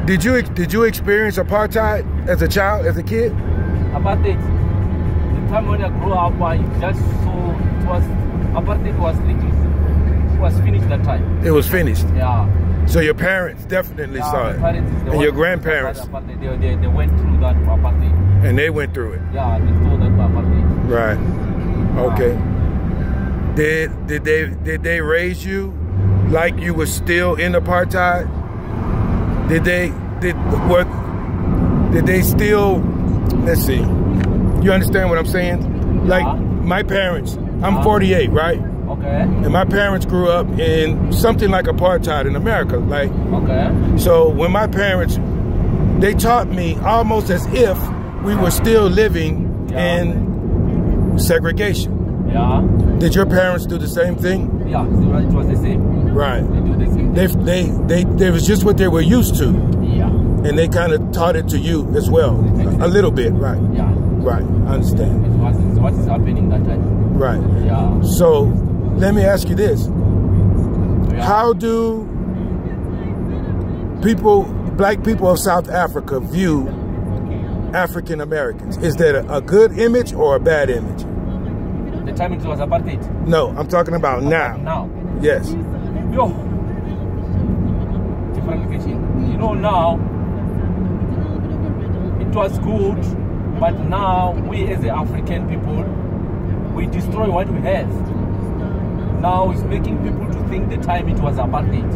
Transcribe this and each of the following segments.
Did you experience apartheid as a child, as a kid? Apartheid. The time when I grew up, I just saw apartheid was finished that time. It was finished. Yeah. So your parents definitely saw it, and your grandparents. They went through that apartheid. And they went through it. Yeah, they saw that apartheid. Right. Okay. Did they raise you like you were still in apartheid? Did they still? Let's see. You understand what I'm saying? Like my parents. I'm 48, right? Okay. And my parents grew up in something like apartheid in America. Like. Okay. So when my parents, they taught me almost as if we were still living in segregation. Yeah. Did your parents do the same thing? Yeah, it was the same. Right. They do the same. They was just what they were used to. Yeah. And they kind of taught it to you as well, a little bit, right? Yeah. Right. I understand. It's what is happening that time. Right. Yeah. So let me ask you this: Yeah. how do black people of South Africa view African Americans? Is that a good image or a bad image? The time it was apartheid. No, I'm talking about now. Now. Yes. Yo. Different location. You know, now it was good, but now we as the African people, we destroy what we have. Now it's making people to think the time it was apartheid.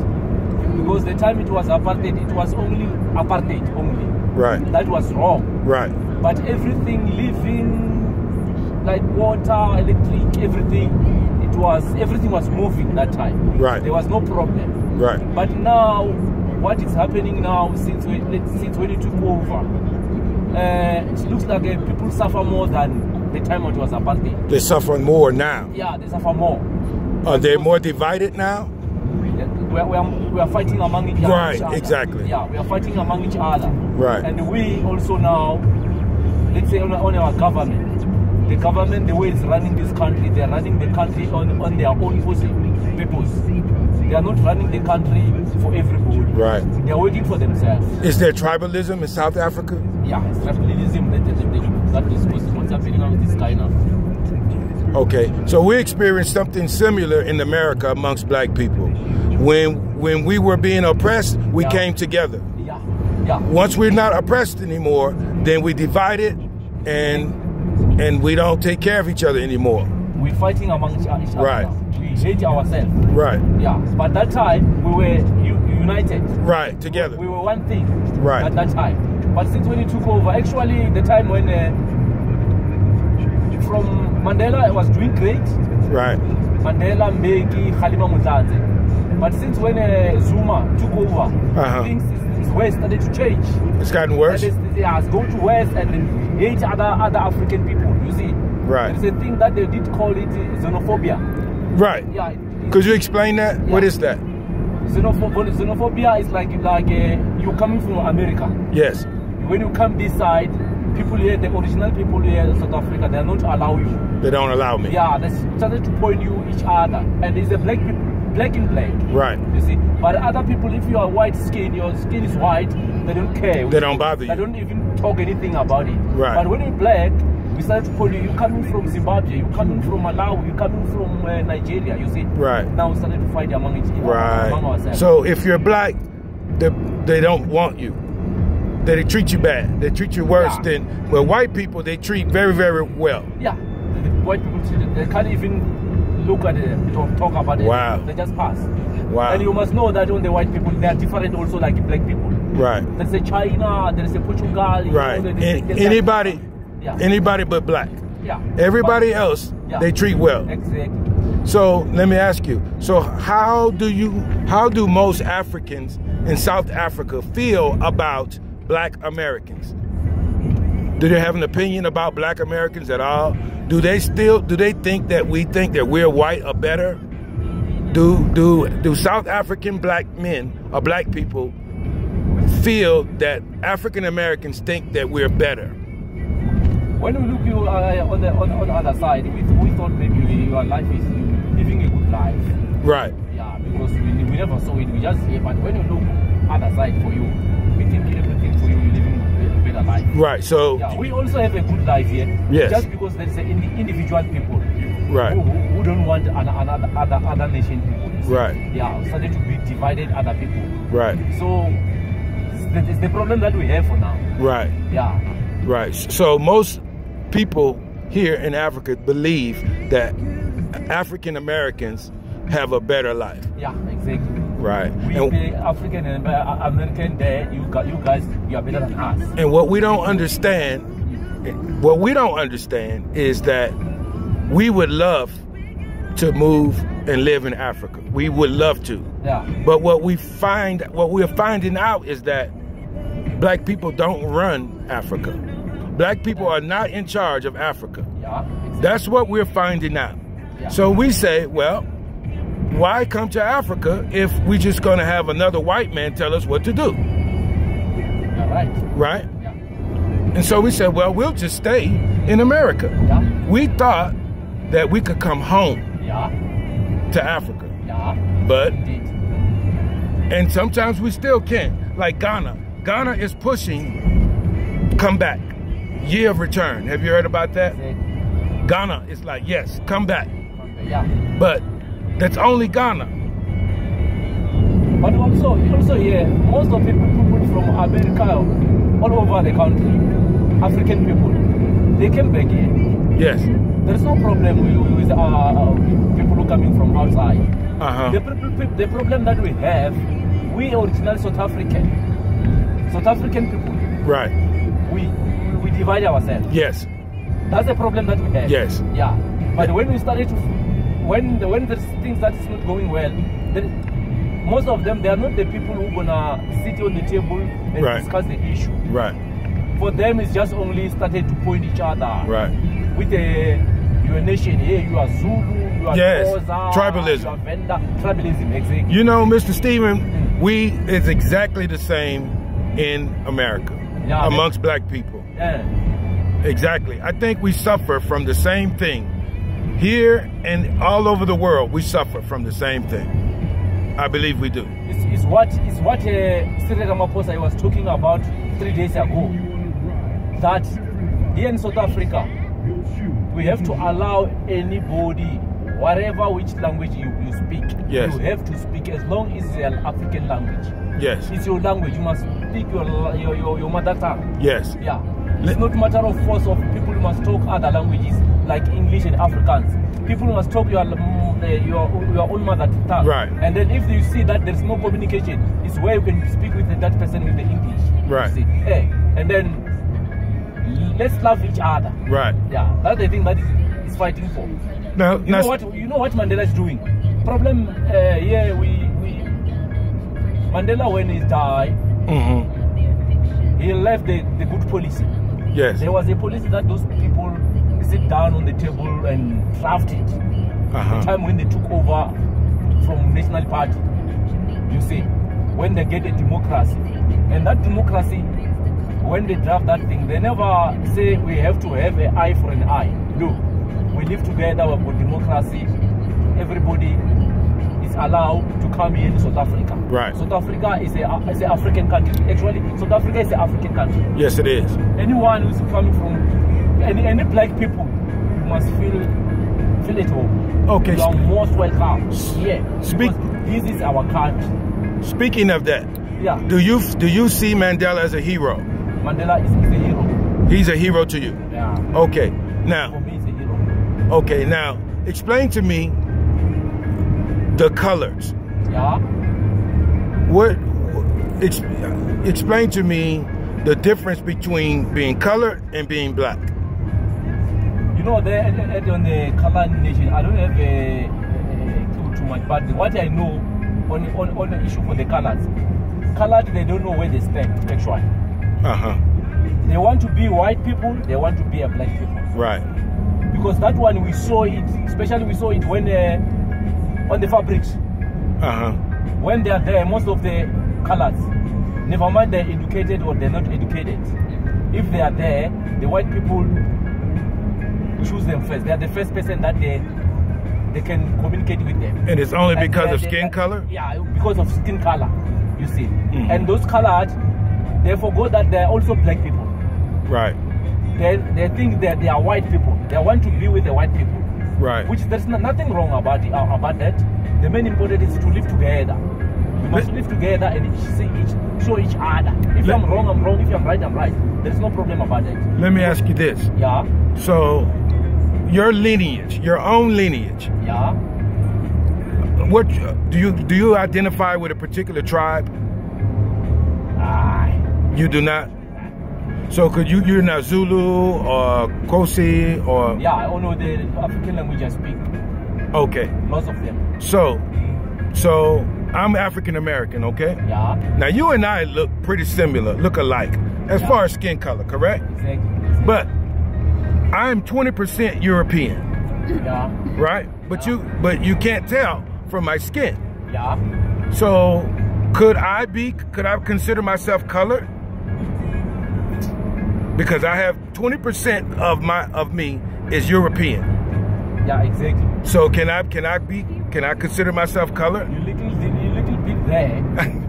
Because the time it was apartheid, it was only apartheid only. Right. That was wrong. Right. But everything living, like water, electric, everything was moving that time. Right. There was no problem. Right. But now, what is happening now since when it took over, it looks like people suffer more than the time it was apartheid. They're suffering more now. Yeah, they suffer more. Are they more divided now? We are fighting among each other. Right, exactly. Yeah, we are fighting among each other. Right. And we also now, let's say on our government, the government, the way it's running this country, they're running the country on their own purpose. They are not running the country for everybody. Right. They are waiting for themselves. Is there tribalism in South Africa? Yeah, it's tribalism that is what's happening now with this guy now. Okay, so we experienced something similar in America amongst black people. When we were being oppressed, we came together. Yeah, yeah. Once we're not oppressed anymore, then we divided and we don't take care of each other anymore. We're fighting among each other. Right. We hate ourselves. Right. Yeah, but that time we were united. Right, together. We were one thing. Right. At that time. But since when it took over, actually the time when from Mandela was doing great. Right. Mandela, Mbeki, Khalima Mutante. But since when Zuma took over, things started to change. It's gotten worse? It's going to worse and hate other African people, you see. Right. There's a thing that they did call it xenophobia. Right. Yeah. Could you explain that? Yeah. What is that? Xenophobia is like you're coming from America. Yes. When you come this side, people here, the original people here in South Africa, they are not allow you. They don't allow me. Yeah, they started to point you each other. And it's a black people, black in black. Right. You see. But other people, if you are white skin, your skin is white, they don't care. They don't bother you. They don't even talk anything about it. Right. But when you're black, we started to point you, you're coming from Zimbabwe, you're coming from Malawi, you're coming from Nigeria, you see. Right. Now we started to fight among each other. Right. Among ourselves. So if you're black, they don't want you. They treat you bad. They treat you worse than, well, white people, they treat very, very well. Yeah. The white people treat it. They can't even look at it, talk about it. Wow. They just pass. Wow. And you must know that on the white people, they are different also like black people. Right. There's a China, there's a Portugal. Right. Anybody but black. Yeah. Everybody else, they treat well. Exactly. So let me ask you, so how do most Africans in South Africa feel about black Americans? Do they have an opinion about black Americans at all? Do they think that we think that we're white or better? Do South African black men or black people feel that African Americans think that we're better? When we look you on the other side, we thought maybe your life is living a good life. Right. Yeah, because we never saw it. We just hear. But when you look other side for you, we think everything for you, you're living a better life. Right. So yeah, we also have a good life here. Yes. Just because there's individual people. Right. Who don't want other nation people. Right. Yeah, started to be divided other people. Right. So it's the problem that we have for now. Right. Yeah. Right. So most people here in Africa believe that African Americans have a better life. Yeah, exactly. Right. We the African and American there, you guys, you are better than us. And what we don't understand is that we would love to move and live in Africa. We would love to. Yeah. But what we're finding out is that black people don't run Africa. Black people are not in charge of Africa. Yeah. Exactly. That's what we're finding out. Yeah. So we say, well, why come to Africa if we're just going to have another white man tell us what to do? Yeah, right. Right? Yeah. And so we said, well, we'll just stay in America. Yeah. We thought that we could come home to Africa. Yeah. But, Indeed. and sometimes we still can't. Like Ghana. Ghana is pushing come back. Year of return. Have you heard about that? Exactly. Ghana is like, yes, come back. Yeah. But that's only Ghana. But also here, most of people from America, all over the country, African people, they came back here. Yes. There's no problem with people who are coming from outside. Uh-huh. The problem that we have, we originally South African people. Right. We divide ourselves. Yes. That's the problem that we have. Yes. Yeah. But when we started to, when there's things that is not going well, then most of them, they are not the people who gonna sit on the table and Right. discuss the issue. Right. For them, it's just only started to point each other. Right. With your nation, here you are Zulu, you are Yes. Xhosa, Tribalism. you are Venda, tribalism, exactly. You know, Mr. Stephen, it's exactly the same in America, Yeah, amongst black people. Yeah. Exactly. I think we suffer from the same thing. Here and all over the world, we suffer from the same thing. I believe we do. It's what Cyril Ramaphosa was talking about 3 days ago. That here in South Africa, we have to allow anybody, whatever which language you speak, Yes. you have to speak as long as it's an African language. Yes. It's your language. You must speak your mother tongue. Yes. Yeah. It's not a matter of force of people must talk other languages like English and Afrikaans. People must talk your own mother tongue. Right. And then if you see that there's no communication, it's where you can speak with that person with the English. Right. You see? Hey, and then let's love each other. Right. Yeah. That's the thing that is fighting for. Now, You know what Mandela is doing? Problem here Mandela, when he died, he left the good policy. Yes. There was a policy that those people sit down on the table and draft it. The time when they took over from National Party, you see, when they get a democracy. And that democracy, when they draft that thing, they never say we have to have an eye for an eye. No. We live together, we've got democracy. Everybody is allowed to come here in South Africa. Right. South Africa is an African country. Actually, South Africa is an African country. Yes, it is. Anyone who's coming from any black people, you must feel at home. Okay. You are most welcome here. Speak. This is our country. Speaking of that, Yeah. do you see Mandela as a hero? Mandela is a hero. He's a hero to you. Yeah. Okay. For Now. me, he's a hero. Okay. Now, explain to me the colors. Yeah. Explain to me the difference between being colored and being black. You know, on the color nation, I don't have a clue too much, but what I know on the issue for the colors, they don't know where they stand, actually. They want to be white people, they want to be a black people. Right. Because that one, we saw it, especially we saw it when on the fabrics. When they are there, most of the colors, never mind they're educated or they're not educated, if they are there, the white people choose them first. They are the first person that they can communicate with them. And it's only because of skin color? Yeah, because of skin color, you see. And those colored, They forgot that they're also black people. Right. They think that they are white people. They want to be with the white people. Right. Which there's nothing wrong about that. The main important is to live together. We must live together and show each other. If I'm wrong, I'm wrong. If I'm right, I'm right. There's no problem about it. Let me ask you this. Yeah. So, your lineage, your own lineage. Yeah. What do you identify with a particular tribe? You do not. So you're not Zulu or Kosi or? Yeah, I know the African language I speak. Okay. Lots of them. So I'm African American, okay? Yeah. Now you and I look pretty similar, look alike, as far as skin color, correct? Exactly. But I'm 20% European. Yeah. Right? But you can't tell from my skin. Yeah. So could I consider myself colored? Because I have 20% of me is European. Yeah, exactly. So can I consider myself colored? You little bit there.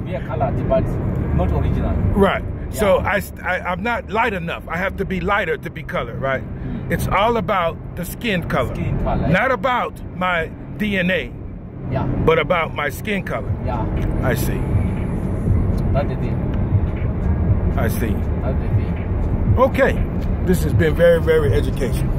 We are colored, but not original. Right. Yeah. So I'm not light enough. I have to be lighter to be colored, right? It's all about the skin color. Skin color. Not about my DNA. Yeah. But about my skin color. Yeah. I see. That's the thing. I see. That's the thing. Okay. This has been very, very educational.